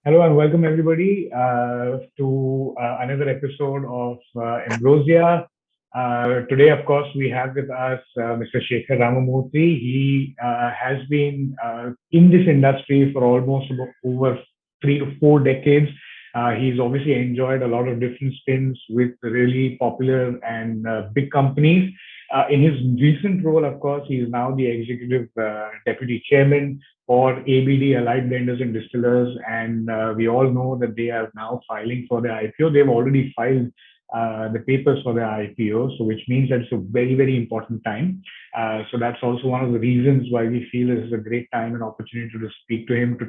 Hello and welcome everybody to another episode of Ambrosia. Today, of course, we have with us Mr. Shekhar Ramamurthy. He has been in this industry for almost over 3 to 4 decades. He's obviously enjoyed a lot of different stints with really popular and big companies. In his recent role, of course, he is now the executive deputy chairman for ABD, Allied Blenders and Distillers, and we all know that they are now filing for their IPO. They've already filed the papers for their IPO, so which means that it's a very, very important time. So that's also one of the reasons why we feel this is a great time and opportunity to speak to him, to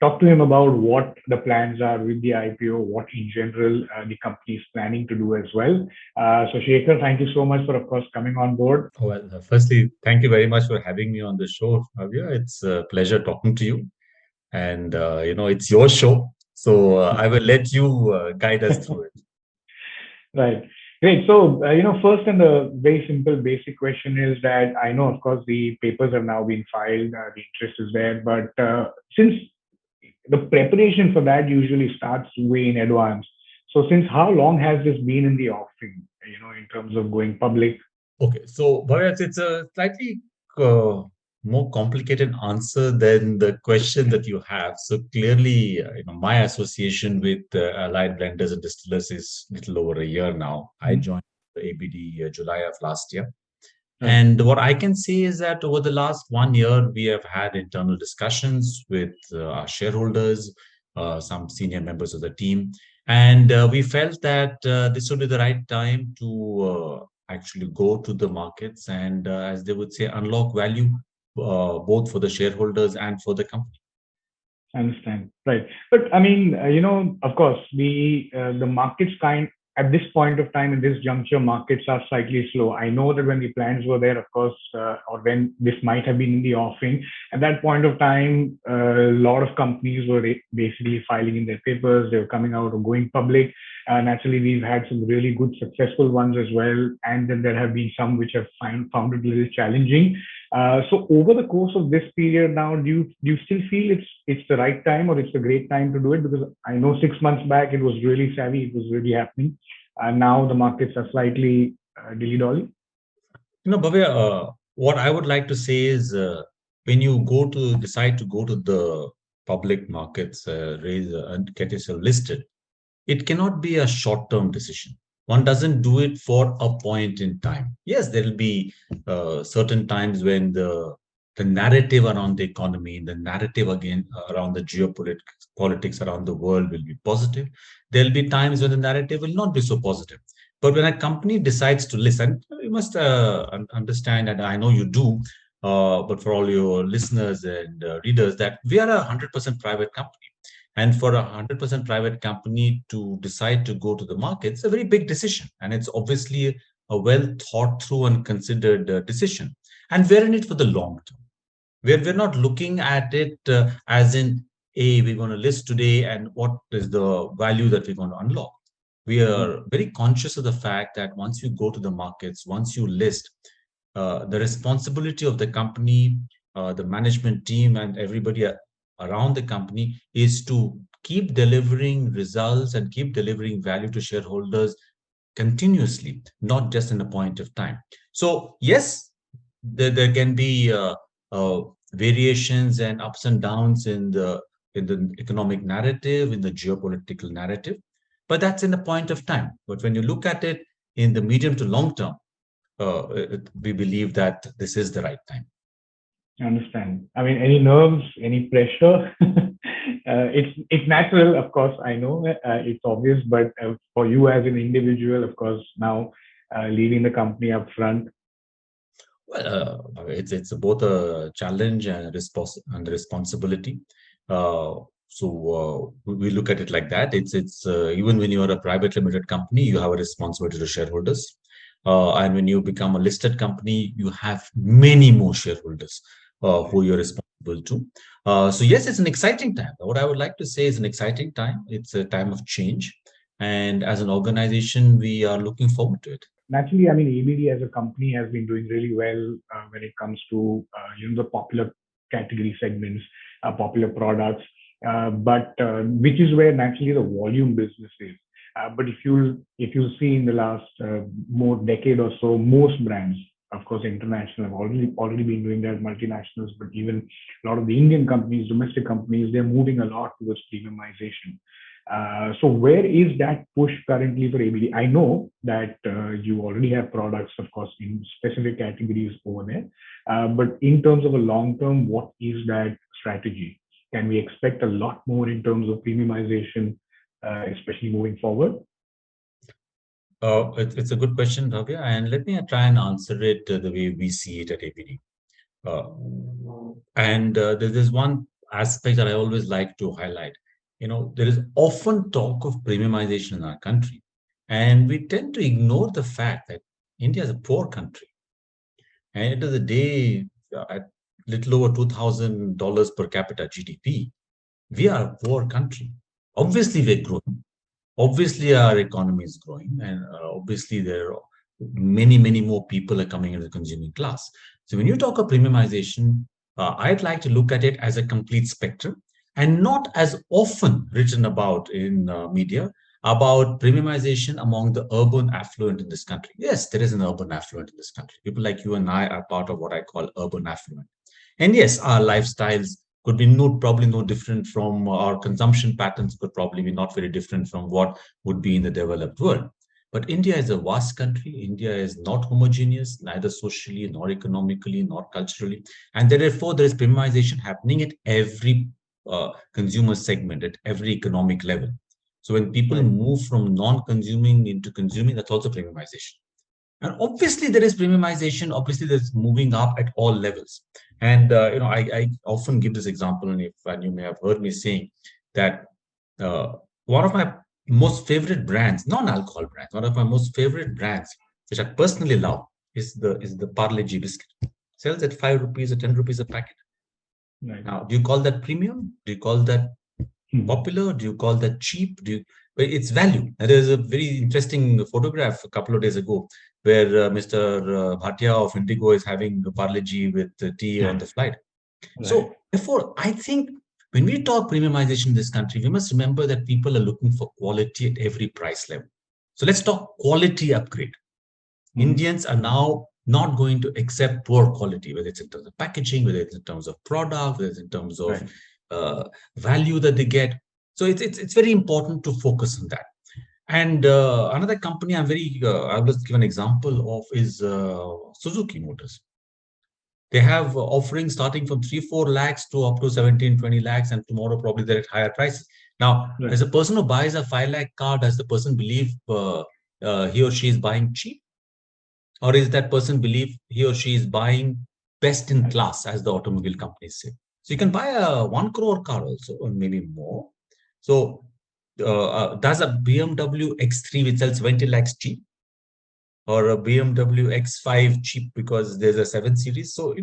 talk to him about what the plans are with the IPO, what in general the company is planning to do as well. So Shekhar, thank you so much for, of course, coming on board. Firstly, thank you very much for having me on the show, Avya. It's a pleasure talking to you. And, it's your show. So I will let you guide us through it. Right. Great. So, first and the very simple basic question is that I know, of course, the papers have now been filed, the interest is there, but since the preparation for that usually starts way in advance. So, since how long has this been in the offing, in terms of going public? Okay. So, Bharat, it's a slightly uh, more complicated answer than the question that you have. So, clearly, my association with Allied Blenders and Distillers is little over a year now. I Mhm. joined the ABD July of last year. Right. And what I can say is that over the last 1 year, we have had internal discussions with our shareholders, some senior members of the team, and we felt that this would be the right time to actually go to the markets and, as they would say, unlock value both for the shareholders and for the company. I understand. Right. But I mean, of course, the markets kind at this point of time in this juncture, markets are slightly slow. I know that when the plans were there, of course, or when this might have been in the offing, at that point of time, a lot of companies were basically filing in their papers. They were coming out or going public. Naturally, we've had some really good successful ones as well, and then there have been some which have found it a little challenging. So over the course of this period now, do you still feel it's the right time or it's a great time to do it? Because I know 6 months back it was really savvy, it was really happening, and now the markets are slightly dilly dolly. Bhavya, what I would like to say is when you decide to go to the public markets, raise and get yourself listed, it cannot be a short-term decision. One doesn't do it for a point in time. Yes, there will be certain times when the narrative around the economy, the narrative again around the geopolitics politics around the world will be positive. There'll be times when the narrative will not be so positive. But when a company decides to listen, you must understand, and I know you do, but for all your listeners and readers, that we are a 100% private company. And for a 100% private company to decide to go to the market, it's a very big decision. And it's obviously a well thought through and considered decision. And we're in it for the long term. We're not looking at it as in, hey, we're going to list today and what is the value that we're going to unlock. We Right. are very conscious of the fact that once you go to the markets, once you list, the responsibility of the company, the management team, and everybody around the company is to keep delivering results and keep delivering value to shareholders continuously, not just in a point of time. So, yes, there can be uh, variations and ups and downs in the economic narrative, in the geopolitical narrative, but that's in a point of time. But when you look at it in the medium to long term, we believe that this is the right time. I understand. I mean, any nerves, any pressure? It's natural, of course. I know it's obvious, but for you as an individual, of course, now leading the company up front. Well, it's both a challenge and and a responsibility. We look at it like that. It's even when you are a private limited company, you have a responsibility to shareholders, and when you become a listed company, you have many more shareholders who you're responsible to. So yes, it's an exciting time. What I would like to say is an exciting time. It's a time of change, and as an organization, we are looking forward to it. Naturally, I mean, ABD as a company has been doing really well when it comes to the popular category segments, popular products. but which is where naturally the volume business is. But if you see in the last more decade or so, most brands, of course, international have already been doing that, multinationals, but even a lot of the Indian companies, domestic companies, they're moving a lot towards premiumization. So where is that push currently for ABD? I know that you already have products, of course, in specific categories over there. But in terms of a long term, what is that strategy? Can we expect a lot more in terms of premiumization, especially moving forward? It's a good question, Bhavya, and let me try and answer it the way we see it at ABD. Uh, and there's one aspect that I always like to highlight. There is often talk of premiumization in our country, and we tend to ignore the fact that India is a poor country. And at the end of the day, at little over $2,000 per capita GDP, we are a poor country. Obviously, we're growing. Obviously, our economy is growing, and obviously, there are many more people are coming into the consuming class. So, when you talk of premiumization, I'd like to look at it as a complete spectrum and not as often written about in media about premiumization among the urban affluent in this country. Yes, there is an urban affluent in this country. People like you and I are part of what I call urban affluent. And yes, our lifestyles could be probably no different from our consumption patterns, could probably be not very different from what would be in the developed world. But India is a vast country. India is not homogeneous, neither socially, nor economically, nor culturally. And therefore, there is premiumization happening at every consumer segment, at every economic level. So when people Right. move from non-consuming into consuming, that's also premiumization. And obviously, there is premiumization. Obviously, there's moving up at all levels. And I often give this example, and you may have heard me saying that uh, one of my most favorite brands, non-alcohol brands, one of my most favorite brands, which I personally love, is the Parle G biscuit. Sells at 5 rupees or 10 rupees a packet. Right. Now, do you call that premium? Do you call that popular? Do you call that cheap? It's value. There is a very interesting photograph a couple of days ago where Mr. Bhatia of Indigo is having Parle G with tea on the flight. Right. So, therefore, I think when we talk premiumization in this country, we must remember that people are looking for quality at every price level. So, let's talk quality upgrade. Indians are now not going to accept poor quality, whether it's in terms of packaging, whether it's in terms of product, whether it's in terms of Right. value that they get. So it's very important to focus on that. And another company I will give an example of is Suzuki Motors. They have offerings starting from 3-4 lakhs to up to 17-20 lakhs, and tomorrow probably they're at higher prices. Now, Right. as a person who buys a 5 lakh car, does the person believe he or she is buying cheap? Or is that person believe he or she is buying best in Right. class, as the automobile companies say? So you can buy a 1 crore car also, or maybe more. So does a BMW X3 which sells 20 lakhs cheap, or a BMW X5 cheap because there's a 7 series? So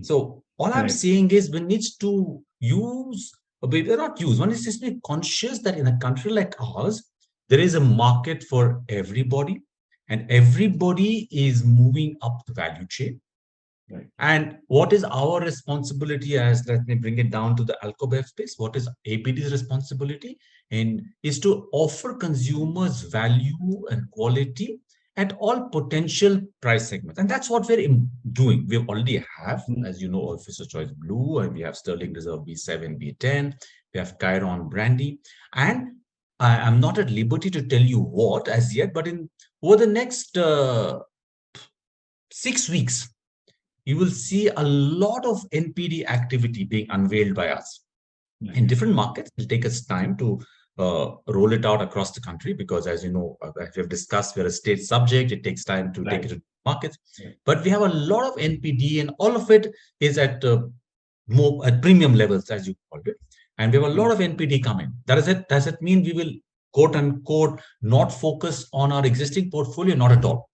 so all I'm Right. saying is one needs to we're not use. One is just be conscious that in a country like ours, there is a market for everybody, and everybody is moving up the value chain. Right. And what is our responsibility as, let me bring it down to the alcobev space, what is ABD's responsibility? And is to offer consumers value and quality at all potential price segments. And that's what we're doing. We already have, as you know, Officer Choice Blue, and we have Sterling Reserve B7, B10, we have Chiron Brandy. And I'm not at liberty to tell you what as yet, but over the next 6 weeks, you will see a lot of NPD activity being unveiled by us in Nice. different markets. It'll take us time to roll it out across the country because, as you know, as we have discussed, we're a state subject. It takes time to take it Right. to markets. Right. But we have a lot of NPD, and all of it is at more at premium levels, as you called it. And we have a lot of NPD coming. That is it. Does it mean we will, quote unquote, not focus on our existing portfolio? Not at all.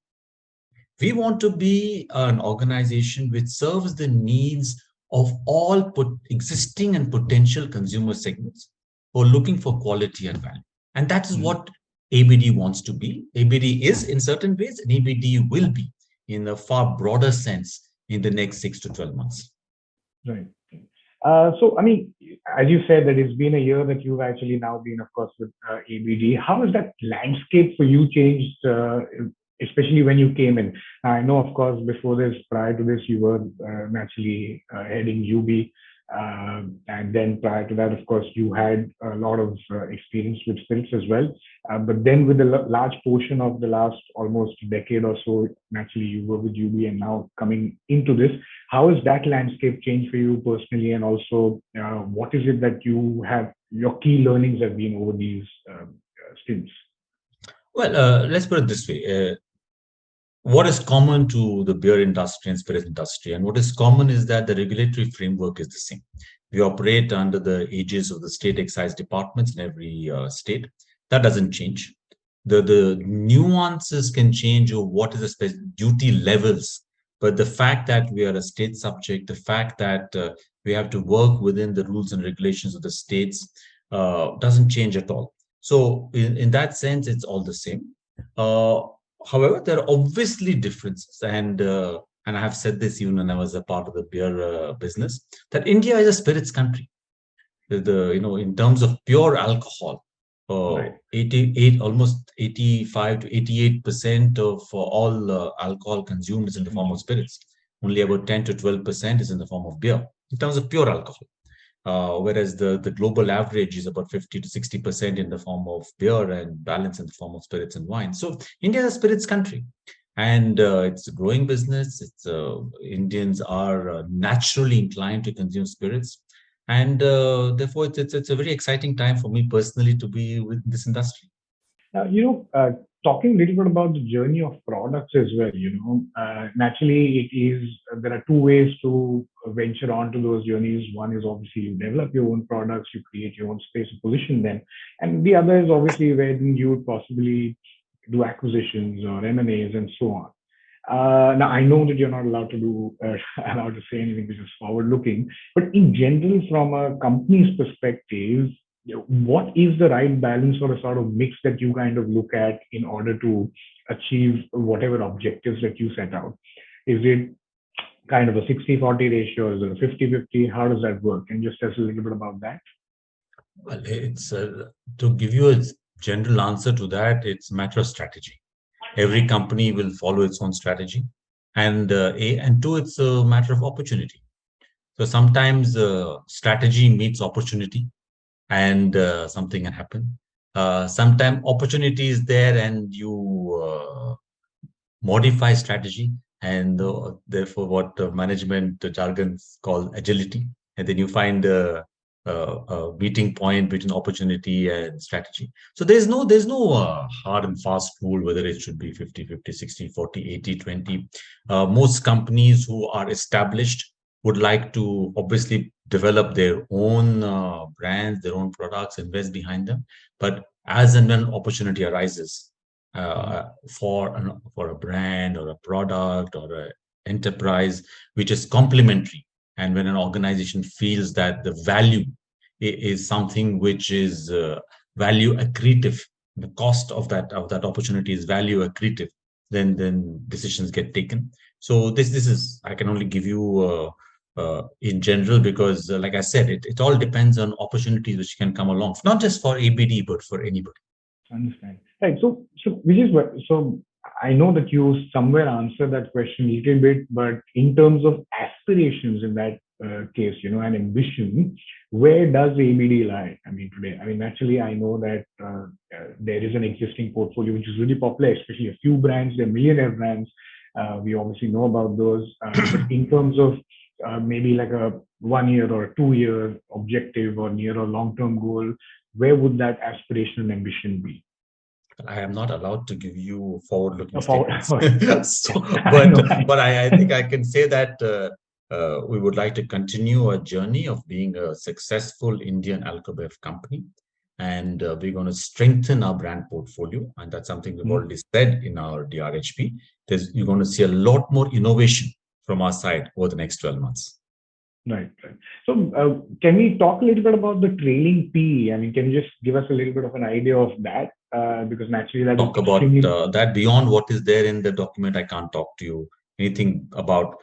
We want to be an organization which serves the needs of all existing and potential consumer segments who are looking for quality and value. And that is what ABD wants to be. ABD is in certain ways, and ABD will be in a far broader sense in the next 6 to 12 months. Right. So, I mean, as you said, that it's been a year that you've actually now been, of course, with ABD. How has that landscape for you changed, especially when you came in? I know, of course, before this, prior to this, you were naturally heading UB. And then prior to that, of course, you had a lot of experience with spirits as well. But then with a large portion of the last almost decade or so, naturally, you were with UB and now coming into this. How has that landscape changed for you personally, and also what is it that you have your key learnings have been over these stints? Well, let's put it this way. What is common to the beer industry and spirit industry, and what is common is that the regulatory framework is the same. We operate under the aegis of the state excise departments in every state. That doesn't change. The nuances can change of what is the duty levels, but the fact that we are a state subject, the fact that we have to work within the rules and regulations of the states doesn't change at all. So in that sense, it's all the same. However, there are obviously differences, and I have said this even when I was a part of the beer business, that India is a spirits country. In terms of pure alcohol, Right. 88, almost 85 to 88% of all alcohol consumed is in the form of spirits. Only about 10 to 12% is in the form of beer in terms of pure alcohol. Whereas the global average is about 50 to 60% in the form of beer and balance in the form of spirits and wine. So India is a spirits country, and it's a growing business. Indians are naturally inclined to consume spirits, and therefore it's a very exciting time for me personally to be with this industry. Now, talking a little bit about the journey of products as well, naturally it is, there are two ways to venture onto those journeys. One is obviously you develop your own products, you create your own space to position them. And the other is obviously when you would possibly do acquisitions or M&As and so on. Now, I know that you're not allowed to allowed to say anything which is forward-looking, but in general, from a company's perspective, what is the right balance or a sort of mix that you kind of look at in order to achieve whatever objectives that you set out? Is it kind of a 60-40 ratio? Is it a 50-50? How does that work? And just tell us a little bit about that. Well, it's to give you a general answer to that, it's a matter of strategy. Every company will follow its own strategy, and two, it's a matter of opportunity. So sometimes strategy meets opportunity, and something can happen. Sometimes opportunity is there, and you modify strategy, and therefore what management jargons call agility, and then you find a meeting point between opportunity and strategy. So there's no hard and fast rule whether it should be 50-50, 60-40, 80-20. Most companies who are established would like to obviously develop their own brands, their own products, invest behind them. But as and when opportunity arises for a brand or a product or an enterprise which is complementary, and when an organization feels that the value is something which is value accretive, the cost of that opportunity is value accretive, then decisions get taken. So this is, I can only give you in general, because like I said, it all depends on opportunities which can come along, not just for ABD but for anybody. Understand. Right. So which is what, so I know that you somewhere answered that question a little bit, but in terms of aspirations in that case, and ambition, where does ABD lie? I mean, today, I mean, naturally, I know that there is an existing portfolio which is really popular, especially a few brands, they're millionaire brands. We obviously know about those. But in terms of maybe like a 1 year or a 2 year objective or near or long term goal, where would that aspiration and ambition be? I am not allowed to give you forward-looking Forward, statements. So, I know. but I think I can say that we would like to continue a journey of being a successful Indian alcobev company, and we're going to strengthen our brand portfolio, and that's something we've already said in our DRHP. You're going to see a lot more innovation from our side over the next 12 months. Right. So, can we talk a little bit about the trailing P? I mean, can you just give us a little bit of an idea of that? Because naturally, that talk is about extremely that beyond what is there in the document. I can't talk to you anything about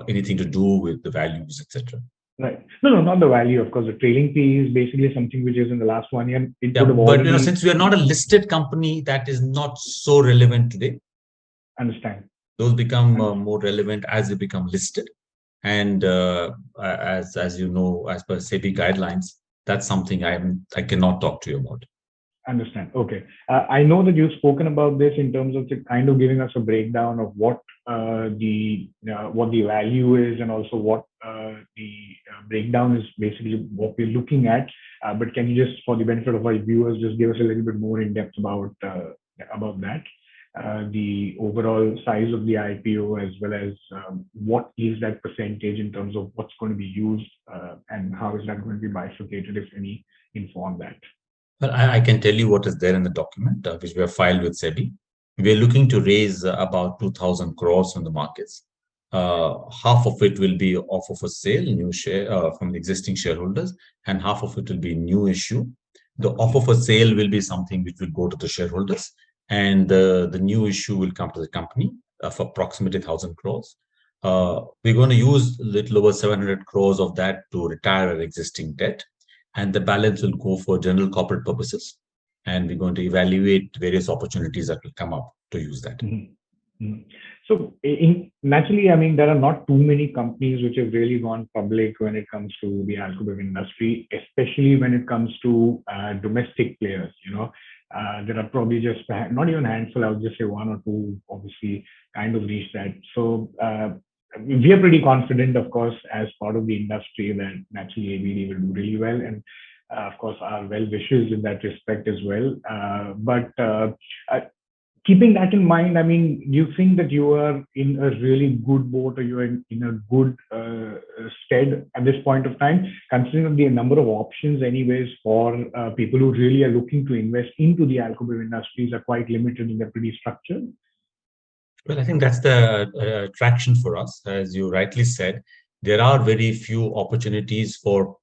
anything to do with the values, etc. Right. No, no, not the value. Of course, the trailing fee is basically something which is in the last 1 year. It Yeah, would have but already since we are not a listed company, that is not so relevant today. understand. Those become Understand. more relevant as they become listed. And as you know, as per SEBI guidelines, that's something I cannot talk to you about. Understand. Okay. I know that you've spoken about this in terms of the kind of giving us a breakdown of what the value is, and also what the breakdown is basically what we're looking at. But can you just, for the benefit of our viewers, just give us a little bit more in depth about that, the overall size of the IPO, as well as what is that percentage in terms of what's going to be used, and how is that going to be bifurcated, if any info on that. Well, I can tell you what is there in the document, which we have filed with SEBI. We are looking to raise about 2,000 crores from the markets. Half of it will be offer for sale, new share from the existing shareholders, and half of it will be new issue. The offer for sale will be something which will go to the shareholders, and the new issue will come to the company for approximately 1,000 crores. We're going to use a little over 700 crores of that to retire our existing debt, and the balance will go for general corporate purposes. And we're going to evaluate various opportunities that will come up to use that. Mm-hmm. Mm-hmm. So, naturally, I mean, there are not too many companies which have really gone public when it comes to the alcohol industry, especially when it comes to domestic players. There are probably just not even a handful. I would just say one or two, obviously, kind of reach that. So, we are pretty confident, of course, as part of the industry, that naturally ABD will do really well, and of course, our well wishes in that respect as well. But keeping that in mind, I mean, do you think that you are in a really good boat, or you are in a good stead at this point of time, considering the number of options, anyways, for people who really are looking to invest into the alcohol industries are quite limited and they're pretty structured? Well, I think that's the attraction for us. As you rightly said, there are very few opportunities for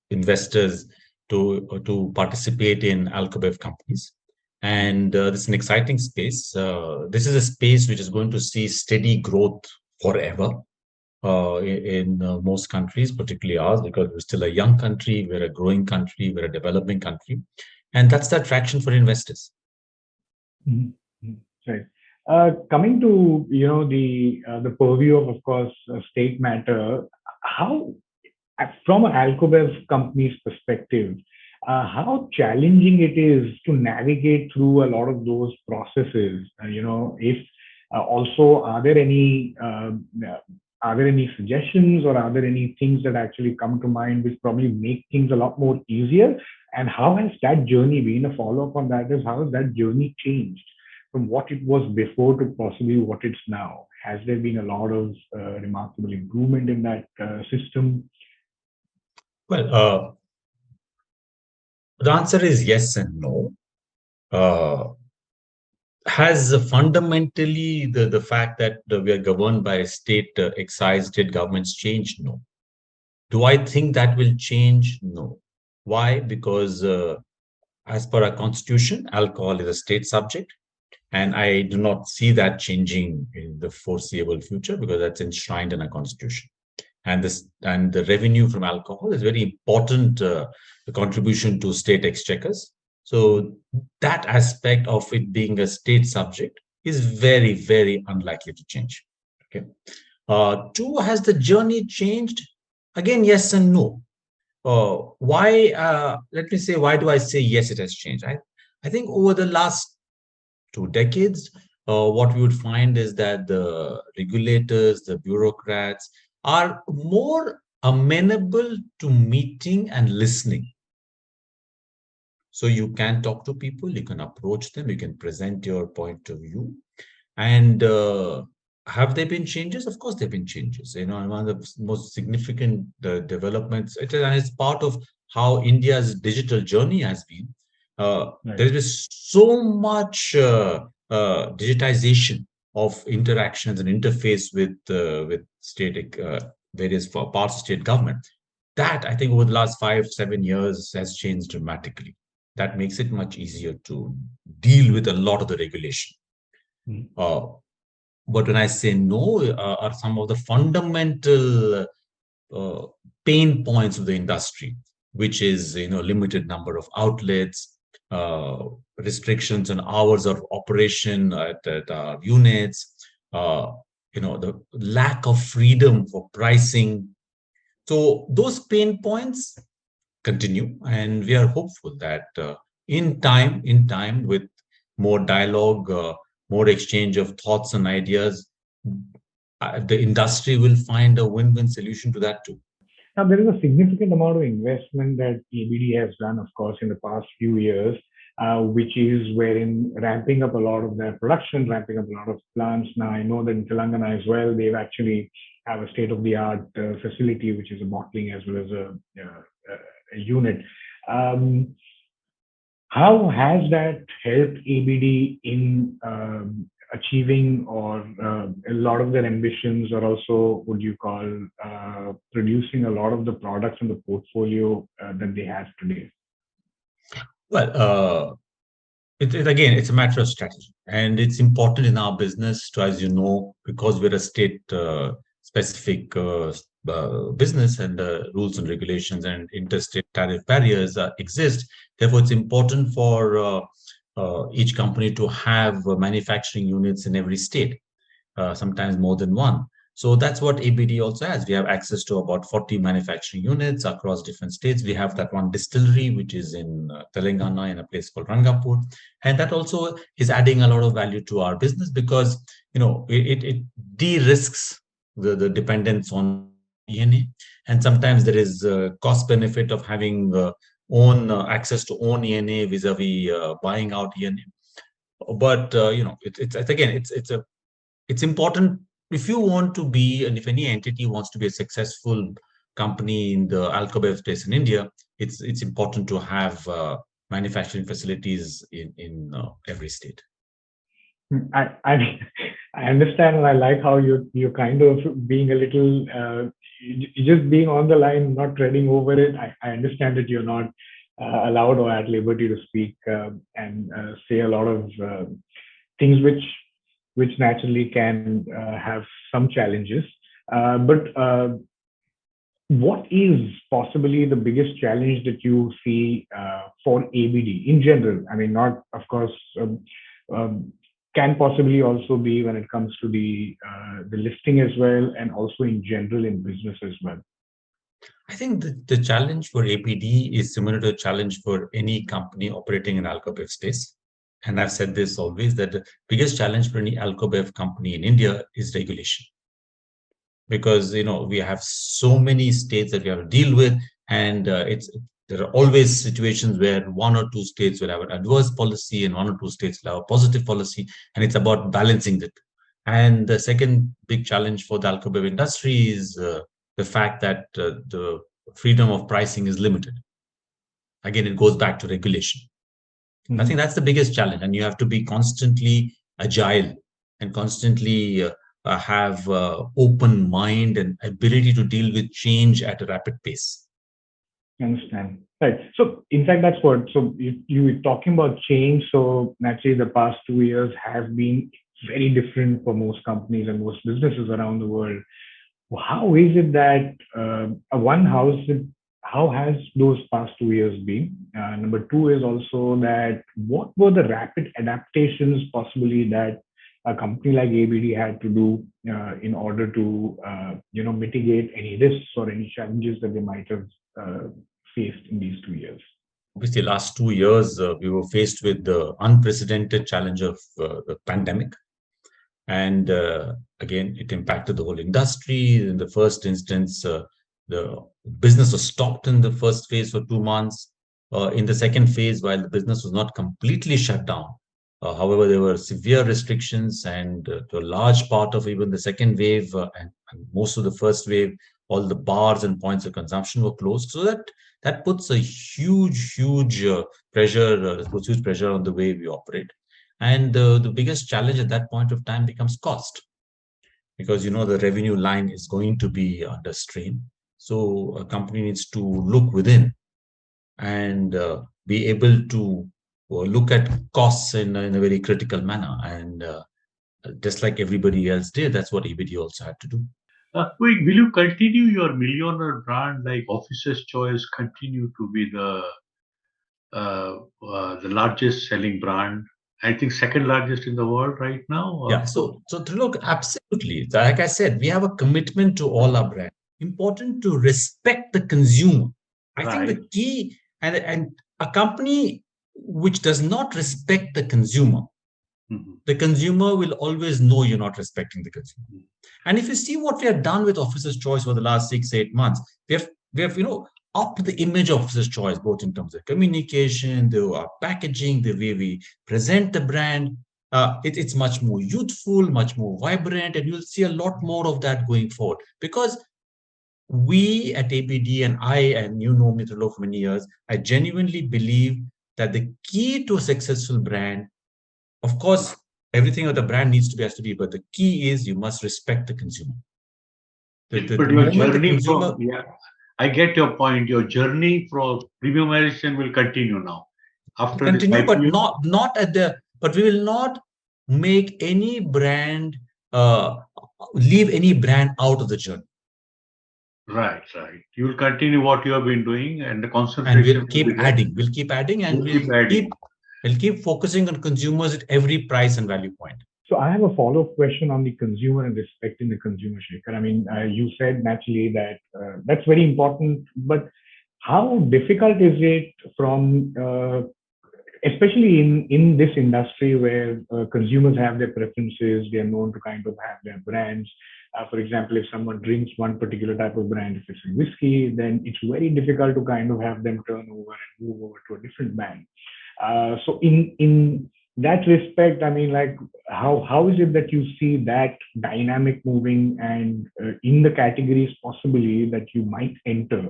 investors to participate in alcobev companies. And this is an exciting space. This is a space which is going to see steady growth forever in most countries, particularly ours, because we're still a young country, we're a growing country, we're a developing country. And that's the attraction for investors. Mm-hmm. Right. Coming to the purview of course, state matter, how, from an alcobev company's perspective, how challenging it is to navigate through a lot of those processes. If also, are there any suggestions, or are there any things that actually come to mind which probably make things a lot more easier? And how has that journey been? A follow up on that is, how has that journey changed from what it was before to possibly what it's now? Has there been a lot of remarkable improvement in that system? Well, the answer is yes and no. Has fundamentally the fact that we are governed by state excise, state governments changed? No. Do I think that will change? No. Why? Because as per our constitution, alcohol is a state subject, and I do not see that changing in the foreseeable future, because that's enshrined in our constitution. And the revenue from alcohol is very important contribution to state exchequers. So that aspect of it being a state subject is very, very unlikely to change. Okay. Two, has the journey changed? Again, yes and no. Why? Let me say, why do I say yes, it has changed? I think over the last 2 decades, what we would find is that the regulators, the bureaucrats are more amenable to meeting and listening. So you can talk to people, you can approach them, you can present your point of view. And have there been changes? Of course, there have been changes. One of the most significant developments, and it's part of how India's digital journey has been. Right. There is so much digitization of interactions and interface with state various parts of state government. That, I think, over the last 5-7 years has changed dramatically. That makes it much easier to deal with a lot of the regulation. Mm-hmm. But when I say no, are some of the fundamental pain points of the industry, which is limited number of outlets, uh, restrictions on hours of operation at our units, uh, the lack of freedom for pricing. So those pain points continue, and we are hopeful that in time, with more dialogue, more exchange of thoughts and ideas, the industry will find a win-win solution to that too. Now, there is a significant amount of investment that ABD has done, of course, in the past few years, which is wherein ramping up a lot of their production, ramping up a lot of plants. Now, I know that in Telangana as well, they've actually have a state-of-the-art facility, which is a bottling as well as a unit. Um, how has that helped ABD in achieving or a lot of their ambitions, or also would you call producing a lot of the products in the portfolio that they have today? Well, again, it's a matter of strategy, and it's important in our business to, as you know, because we're a state specific business, and rules and regulations and interstate tariff barriers exist. Therefore, it's important for each company to have manufacturing units in every state, sometimes more than one. So that's what ABD also has. We have access to about 40 manufacturing units across different states. We have that one distillery, which is in Telangana in a place called Rangapur. And that also is adding a lot of value to our business because, it de-risks the dependence on ENA. And sometimes there is cost benefit of having own access to own ENA vis-a-vis buying out ENA. But, it's again, it's important if you want to be, and if any entity wants to be a successful company in the alcobev space in India, it's important to have manufacturing facilities in every state. I I understand, and I like how you're kind of being a little just being on the line, not treading over it. I understand that you're not allowed or at liberty to speak and say a lot of things which naturally can have some challenges. But what is possibly the biggest challenge that you see for ABD in general? I mean, not of course. Um, can possibly also be when it comes to the listing as well, and also in general in business as well. I think the challenge for APD is similar to a challenge for any company operating in alcobev space. And I've said this always, that the biggest challenge for any alcobev company in India is regulation. Because we have so many states that we have to deal with, and there are always situations where one or two states will have an adverse policy and one or two states will have a positive policy, and it's about balancing the two. And the second big challenge for the alcobev industry is the fact that the freedom of pricing is limited. Again, it goes back to regulation. I think that's the biggest challenge, and you have to be constantly agile and constantly have open mind and ability to deal with change at a rapid pace. I understand. Right. So, in fact, that's what. So, you were talking about change. So, naturally, the past 2 years have been very different for most companies and most businesses around the world. How is it that one, how has those past 2 years been? Number two is also that what were the rapid adaptations possibly that a company like ABD had to do in order to mitigate any risks or any challenges that they might have faced in these 2 years? Obviously, last 2 years we were faced with the unprecedented challenge of the pandemic. And again, it impacted the whole industry. In the first instance, the business was stopped in the first phase for 2 months. In the second phase, while the business was not completely shut down, however, there were severe restrictions, and to a large part of even the second wave and most of the first wave, all the bars and points of consumption were closed. So that puts a huge pressure, puts huge pressure on the way we operate. And the biggest challenge at that point of time becomes cost, because the revenue line is going to be under strain. So a company needs to look within and be able to look at costs in a very critical manner. And just like everybody else did, that's what ABD also had to do. Will you continue your millionaire brand like Officer's Choice continue to be the largest selling brand? I think second largest in the world right now. Yeah. So Trilok, absolutely. Like I said, we have a commitment to all our brands. Important to respect the consumer. I think Right. the key and a company which does not respect Mhm. the consumer will always know you're not respecting the consumer. And if you see what we have done with Officer's Choice for the last 6, 8 months, we have upped the image of Officer's Choice, both in terms of communication, the packaging, the way we present the brand. It's much more youthful, much more vibrant, and you'll see a lot more of that going forward. Because we at ABD and you know me Trilo for many years, I genuinely believe that the key to a successful brand, of course, everything of the brand needs to be has to be, but the key is you must respect the consumer. The But your moment the journey consumer from, yeah, I get your point. Your journey for premiumization will continue now after this continue, but IPO. not at the, but we will not make any brand, uh, leave any brand out of the journey. Right, right. You will continue what you have been doing, and the And concentration will be there. we'll keep adding, and We'll keep adding. we'll keep focusing on consumers at every price and value point. So I have a follow-up question on the consumer and respecting the consumer, Shekhar. I mean, you said naturally that that's very important, but how difficult is it from, especially in this industry where consumers have their preferences, they are known to kind of have their brands. For example, if someone drinks one particular type of brand, if it's a whiskey, then it's very difficult to kind of have them turn over and move over to a different brand. So in that respect, I mean, like, how is it that you see that dynamic moving, and in the categories possibly that you might enter?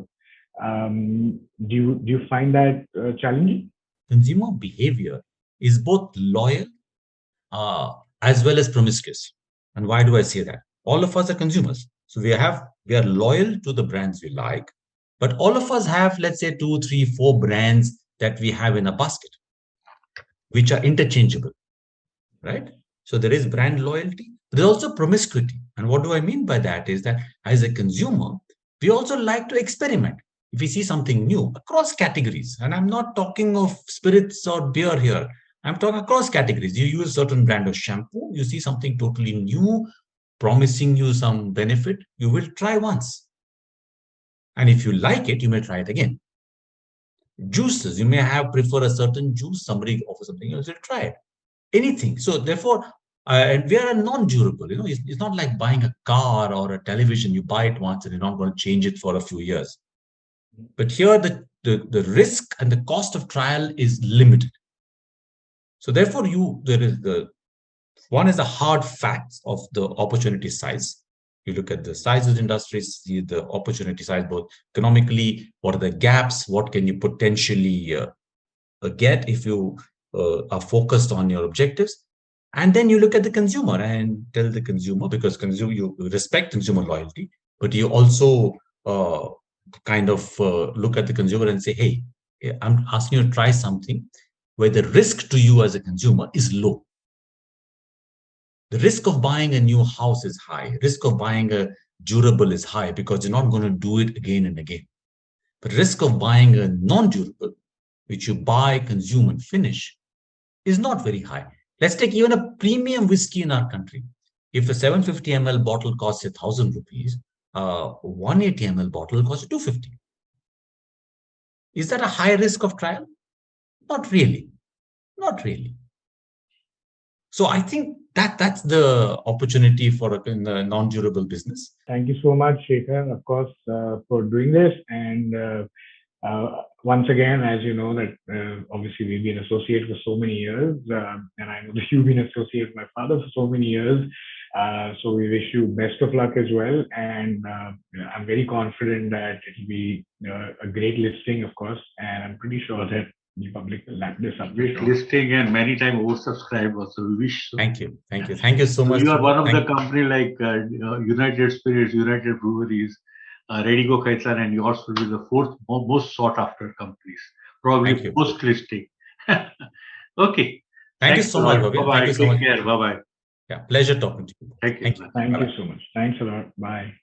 Do you find that challenging? Consumer behavior is both loyal, uh, as well as promiscuous. And why do I say that? All of us are consumers, so we are loyal to the brands we like, but all of us have, let's say, two, three, four brands that we have in a basket, which are interchangeable, right? So there is brand loyalty. There's also promiscuity. And what do I mean by that is that as a consumer, we also like to experiment. If we see something new across categories, and I'm not talking of spirits or beer here, I'm talking across categories. You use certain brand of shampoo, you see something totally new, promising you some benefit, you will try once. And if you like it, you may try it again. Juices, you may have prefer a certain juice, somebody offers something else, you try it. Anything. So therefore, and we are non-durable. It's not like buying a car or a television. You buy it once and you're not going to change it for a few years. But here, the risk and the cost of trial is limited. So therefore, there is the one is the hard facts of the opportunity size. You look at the size of the industries, see the opportunity size, both economically, what are the gaps, what can you potentially get if you are focused on your objectives. And then you look at the consumer and tell the consumer, because you respect consumer loyalty, but you also kind of look at the consumer and say, hey, I'm asking you to try something where the risk to you as a consumer is low. The risk of buying a new house is high. Risk of buying a durable is high because you're not going to do it again and again. But risk of buying a non-durable, which you buy, consume, and finish, is not very high. Let's take even a premium whiskey in our country. If a 750 ml bottle costs 1,000 rupees, a 180 ml bottle costs 250. Is that a high risk of trial? Not really. Not really. So I think that's the opportunity for in the non-durable business. Thank you so much, Shekhar, of course, for doing this. And once again, as you know, that obviously we've been associated for so many years, and I know that you've been associated with my father for so many years. So we wish you best of luck as well. And I'm very confident that it will be a great listing, of course. And I'm pretty sure that the public will lap this up for Great sure. listing and many times oversubscribed also. We wish so. Thank you. Thank you. Thank you so So much. you are one of the Thank company like United Spirits, United Breweries, Redigo Kaitan, and yours will be the fourth most sought after companies, Thank probably you. post listing. Okay. Thank you Thanks a so much, lot. Bye Bhavya. Thank bye. you so Take much. care. Bye bye. Yeah, pleasure talking to you. Thank you. Thank you. Thank you Bye-bye. so much. Thanks a lot. Bye.